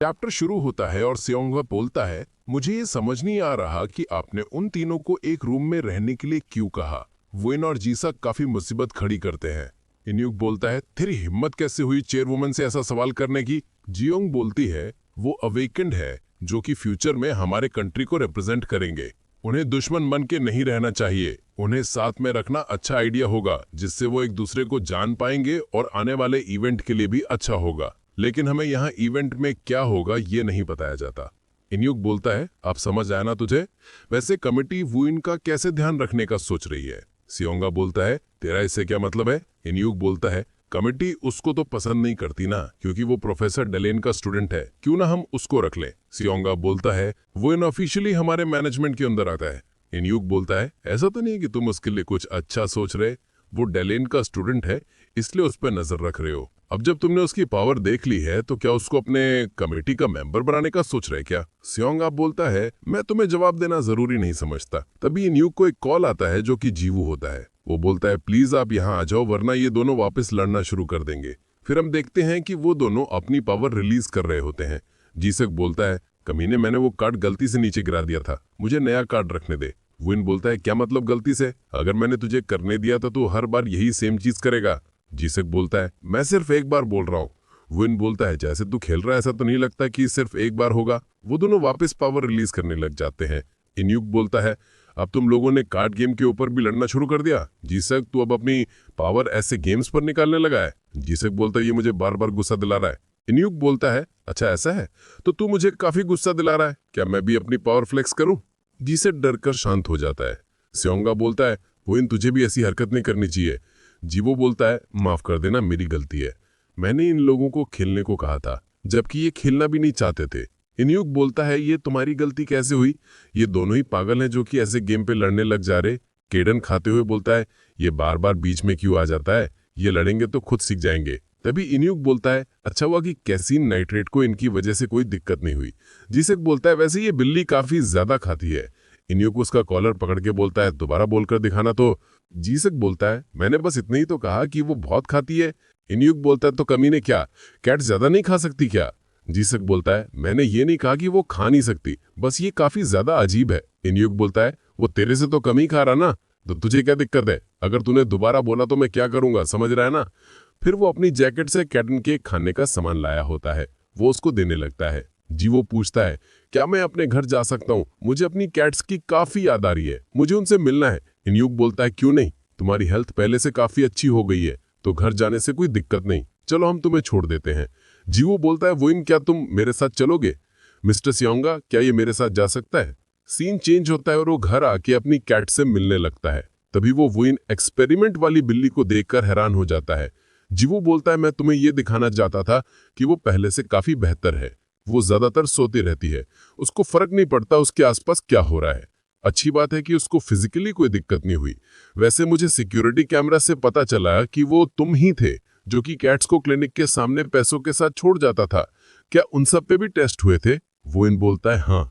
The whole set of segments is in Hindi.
चैप्टर शुरू होता है और सियोंगा बोलता है, मुझे ये समझ नहीं आ रहा कि आपने उन तीनों को एक रूम में रहने के लिए क्यों कहा। वुइन और जीसक काफी मुसीबत खड़ी करते हैं। इन्यूक बोलता है, तेरी हिम्मत कैसे हुई चेयरवुमन से ऐसा सवाल करने की। जियोंग बोलती है, वो अवेकेंड है जो कि फ्यूचर में हमारे कंट्री को रिप्रेजेंट करेंगे। उन्हें दुश्मन बन के नहीं रहना चाहिए, उन्हें साथ में रखना अच्छा आइडिया होगा, जिससे वो एक दूसरे को जान पाएंगे और आने वाले इवेंट के लिए भी अच्छा होगा। लेकिन हमें यहाँ इवेंट में क्या होगा ये नहीं बताया जाता। इन्यूक बोलता है, आप समझ आया ना तुझे। वैसे कमिटी वुइन का कैसे ध्यान रखने का सोच रही है। सियोंगा बोलता है, तेरा इससे क्या मतलब है। इन्यूक बोलता है, कमिटी उसको तो पसंद नहीं करती ना, क्योंकि वो प्रोफेसर डेलेन का स्टूडेंट है, क्यों ना हम उसको रख लें। सियोंगा बोलता है, वुइन ऑफिशियली हमारे मैनेजमेंट के अंदर आता है। इन्यूक बोलता है, ऐसा तो नहीं कि तुम उसके लिए कुछ अच्छा सोच रहे, वो डेलेन का स्टूडेंट है इसलिए उस पर नजर रख रहे हो। अब जब तुमने उसकी पावर देख ली है तो क्या उसको अपने कमेटी का मेंबर बनाने का सोच रहे क्या। सियोंगा बोलता है, मैं तुम्हें जवाब देना जरूरी नहीं समझता। तभी इन्यूक को एक कॉल आता है जो कि जीवू होता है। वो बोलता है, प्लीज आप यहाँ आ जाओ वरना ये दोनों वापस लड़ना शुरू कर देंगे। फिर हम देखते हैं कि वो दोनों अपनी पावर रिलीज कर रहे होते हैं। जीसक बोलता है, कमीने, मैंने वो कार्ड गलती से नीचे गिरा दिया था, मुझे नया कार्ड रखने दे। वुइन बोलता है, क्या मतलब गलती से? अगर मैंने तुझे करने दिया था तो हर बार यही सेम चीज करेगा। जीसक बोलता है, मैं सिर्फ एक बार बोल रहा हूँ। वुइन बोलता है, जैसे तू खेल रहा है ऐसा तो नहीं लगता कि सिर्फ एक बार होगा। वो दोनों वापस पावर रिलीज करने लग जाते हैं। इन्यूक बोलता है, अब तुम लोगों ने कार्ड गेम के ऊपर भी लड़ना शुरू कर दिया। जीसक, तू अब अपनी पावर ऐसे गेम्स पर निकालने लगा है। जीसक बोलता है, ये मुझे बार बार गुस्सा दिला रहा है। इन्यूक बोलता है, अच्छा ऐसा है तो तू मुझे काफी गुस्सा दिला रहा है, क्या मैं भी अपनी पावर फ्लेक्स करूं। जीसक डरकर शांत हो जाता है। सियोंगा बोलता है, वुइन तुझे भी ऐसी हरकत नहीं करनी चाहिए। जीवो बोलता है, माफ कर देना, मेरी गलती है, मैंने इन लोगों को खेलने को कहा था जबकि ये खेलना भी नहीं चाहते थे। इन्यूक बोलता है, ये तुम्हारी गलती कैसे हुई, ये दोनों ही पागल हैं जो कि ऐसे गेम पे लड़ने लग जा रहे। केडन खाते हुए बोलता है, ये बार बार बीच में क्यों आ जाता है, ये लड़ेंगे तो खुद सीख जाएंगे। तभी इन्यूक बोलता है, अच्छा हुआ कि कैसीन नाइट्रेट को इनकी वजह से कोई दिक्कत नहीं हुई। जीसक बोलता है, वैसे ये बिल्ली काफी ज्यादा खाती है। इन्यूक उसका कॉलर पकड़ के बोलता है, दोबारा बोलकर दिखाना तो। जीसक बोलता है, मैंने बस इतना ही तो कहा कि वो बहुत खाती है। इन्यूक बोलता है, तो कमीने क्या कैट ज्यादा नहीं खा सकती क्या। जीसक बोलता है, मैंने ये नहीं कहा कि वो खा नहीं सकती, बस ये काफी ज्यादा अजीब है। इन्यूक बोलता है, वो तेरे से तो कम ही खा रहा ना, तो तुझे क्या दिक्कत है, अगर तूने दोबारा बोला तो मैं क्या करूंगा, समझ रहा है ना। फिर वो अपनी जैकेट से कैटन के खाने का सामान लाया होता है, वो उसको देने लगता है। जीवो पूछता है, क्या मैं अपने घर जा सकता हूँ, मुझे अपनी कैट्स की काफी याद आ रही है, मुझे उनसे मिलना है। इन्यूक बोलता है, क्यों नहीं, तुम्हारी हेल्थ पहले से काफी अच्छी हो गई है, तो घर जाने से कोई दिक्कत नहीं, चलो हम तुम्हें छोड़ देते हैं। जीवो बोलता है, वुइन क्या तुम मेरे साथ चलोगे। मिस्टर सियोंगा, क्या ये मेरे साथ जा सकता है। सीन चेंज होता है और वो घर आके अपनी कैट से मिलने लगता है। तभी वो वुइन एक्सपेरिमेंट वाली बिल्ली को देखकर हैरान हो जाता है। जीवो बोलता है, मैं तुम्हें ये दिखाना चाहता था कि वो पहले से काफी बेहतर है, वो ज्यादातर सोती रहती है, उसको फर्क नहीं पड़ता उसके आसपास क्या हो रहा है। अच्छी बात है कि उसको फिजिकली कोई दिक्कत नहीं हुई। वैसे मुझे सिक्योरिटी कैमरा से पता चला कि वो तुम ही थे जो कि कैट्स को क्लिनिक के सामने पैसों के साथ छोड़ जाता था, क्या उन सब पे भी टेस्ट हुए थे। वुइन बोलता है, हाँ,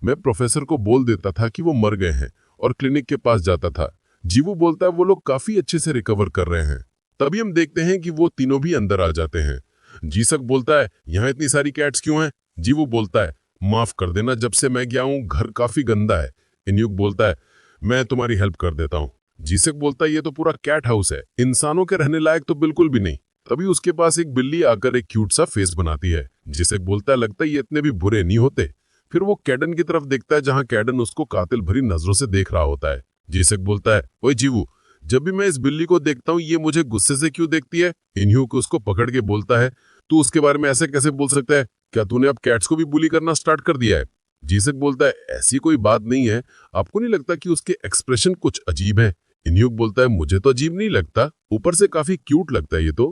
मैं प्रोफेसर को बोल देता था कि वो मर गए हैं और क्लिनिक के पास जाता था। जीवू बोलता है, वो लोग काफी अच्छे से रिकवर कर रहे हैं। तभी हम देखते हैं कि वो तीनों भी अंदर आ जाते हैं। जीसक बोलता है, यहाँ इतनी सारी कैट्स क्यों हैं। जीवू बोलता है, माफ कर देना, जब से मैं गया हूँ घर काफी गंदा है। इन्यूक बोलता है, मैं तुम्हारी हेल्प कर देता हूँ। जीसक बोलता है, ये तो पूरा कैट हाउस है, इंसानों के रहने लायक तो बिल्कुल भी नहीं। तभी उसके पास एक बिल्ली आकर एक क्यूट सा फेस बनाती है। जीसक बोलता है, लगता है ये इतने भी बुरे नहीं होते। फिर वो कैडन की तरफ देखता है जहां कैडन उसको कातिल भरी नजरों से देख रहा होता है। जीसक बोलता है, ओए जीवू, जब भी मैं इस बिल्ली को देखता हूँ ये मुझे गुस्से से क्यों देखती है। इन्यूक उसको पकड़ के बोलता है, तू उसके बारे में ऐसे कैसे बोल सकता है, क्या तूने अब कैट्स को भी बुली करना स्टार्ट कर दिया है। जीसक बोलता है, ऐसी कोई बात नहीं है, आपको नहीं लगता कि उसके एक्सप्रेशन कुछ अजीब है। इन्यूक बोलता है, मुझे तो अजीब नहीं लगता, ऊपर से काफी क्यूट लगता है ये तो।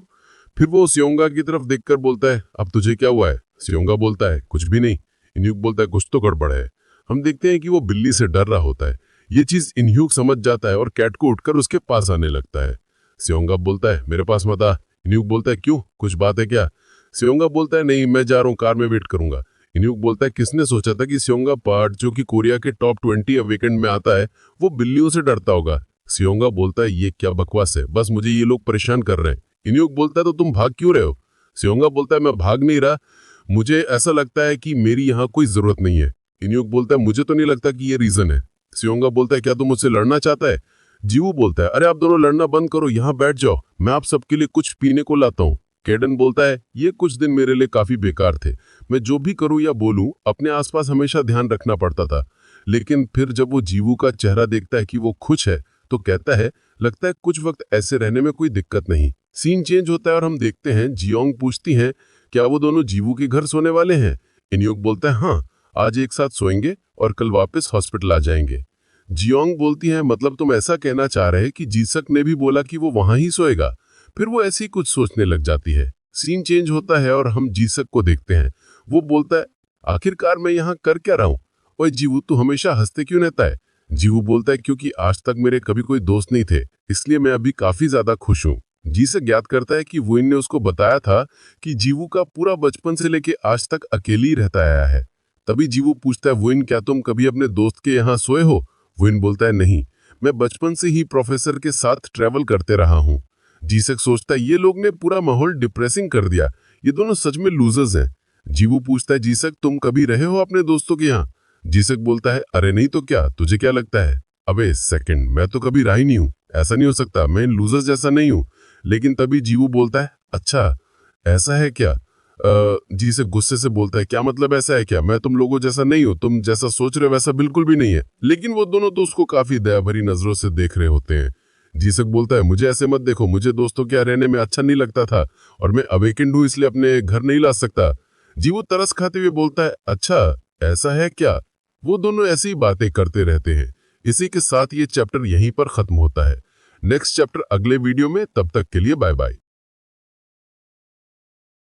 फिर वो सियोंगा की तरफ देखकर बोलता है, अब तुझे क्या हुआ है। सियोंगा बोलता है, कुछ भी नहीं। इन्यूक बोलता है, कुछ तो गड़बड़ है। हम देखते हैं कि वो बिल्ली से डर रहा होता है। ये चीज इन्यूक समझ जाता है और कैट को उठकर उसके पास आने लगता है। सियोंगा बोलता है, मेरे पास मत आ। इन्यूक बोलता है, क्यों, कुछ बात है क्या। सियोंगा बोलता है, नहीं, मैं जा रहा हूँ, कार में वेट करूंगा। इन्यूक बोलता है, किसने सोचा था कि सियोंगा पार्ट जो कि कोरिया के टॉप 20 वीकेंड में आता है वो बिल्लियों से डरता होगा। सियोंगा बोलता है, ये क्या बकवास है, बस मुझे ये लोग परेशान कर रहे हैं। इन्यूक बोलता है, तो तुम भाग क्यों रहे हो। सियोंगा बोलता है, मैं भाग नहीं रहा, मुझे ऐसा लगता है कि मेरी यहाँ कोई जरूरत नहीं है। इन्युक बोलता है मुझे तो नहीं लगता कि ये रीजन है। सियोंगा बोलता है क्या तुम मुझसे लड़ना चाहता है? जीवू बोलता है अरे आप दोनों लड़ना बंद करो, यहाँ बैठ जाओ, मैं आप सबके लिए कुछ पीने को लाता हूँ। केडन बोलता है ये कुछ दिन मेरे लिए काफी बेकार थे, मैं जो भी करूँ या बोलूँ अपने आसपास हमेशा ध्यान रखना पड़ता था। लेकिन फिर जब वो जीवू का चेहरा देखता है कि वो खुश है तो कहता है लगता है कुछ वक्त ऐसे रहने में कोई दिक्कत नहीं। सीन चेंज होता है और हम देखते हैं जियोंग पूछती है क्या वो दोनों जीवू के घर सोने वाले हैं? इन्युक बोलता है हाँ, आज एक साथ सोएंगे और कल वापस हॉस्पिटल आ जाएंगे। जियोंग बोलती है मतलब तुम ऐसा कहना चाह रहे कि जीसक ने भी बोला कि वो वहां ही सोएगा? फिर वो ऐसी कुछ सोचने लग जाती है। सीन चेंज होता है और हम जीसक को देखते हैं। वो बोलता है आखिरकार मैं यहाँ कर क्या रहा हूँ? ओए जीवू तू हमेशा हंसते क्यों रहता है? जीवू बोलता है क्योंकि आज तक मेरे कभी कोई दोस्त नहीं थे, इसलिए मैं अभी काफी ज्यादा खुश हूँ। जीसक ज्ञात करता है कि वुइन ने उसको बताया था कि जीवू का पूरा बचपन से लेके आज तक अकेले ही रहता आया है। तभी जीवू पूछता है वुइन क्या तुम कभी अपने दोस्त के यहाँ सोए हो? वुइन बोलता है नहीं, मैं बचपन से ही प्रोफेसर के साथ ट्रैवल करते रहा हूँ। जीसक सोचता है ये लोग ने पूरा माहौल डिप्रेसिंग कर दिया, ये दोनों सच में लूजर्स हैं। जीवू पूछता है जीसक तुम कभी रहे हो अपने दोस्तों के यहाँ? जीसक बोलता है अरे नहीं तो क्या, तुझे क्या लगता है? अबे सेकंड, मैं तो कभी रहा ही नहीं हूँ, ऐसा नहीं हो सकता, मैं इन लूजर्स जैसा नहीं हूँ। लेकिन तभी जीवू बोलता है अच्छा ऐसा है क्या? जीसक गुस्से से बोलता है क्या मतलब ऐसा है क्या? मैं तुम लोगों जैसा नहीं हूँ, तुम जैसा सोच रहे हो वैसा बिल्कुल भी नहीं है। लेकिन वो दोनों तो उसको काफी दया भरी नजरों से देख रहे होते हैं। जीसक बोलता है मुझे ऐसे मत देखो, मुझे दोस्तों के यहाँ रहने में अच्छा नहीं लगता था और मैं अवेकेंड हूँ इसलिए अपने घर नहीं ला सकता। जीवू तरस खाते हुए बोलता है अच्छा ऐसा है क्या? वो दोनों ऐसी बातें करते रहते हैं। इसी के साथ ये चैप्टर यहीं पर खत्म होता है। नेक्स्ट चैप्टर अगले वीडियो में, तब तक के लिए बाय बाय।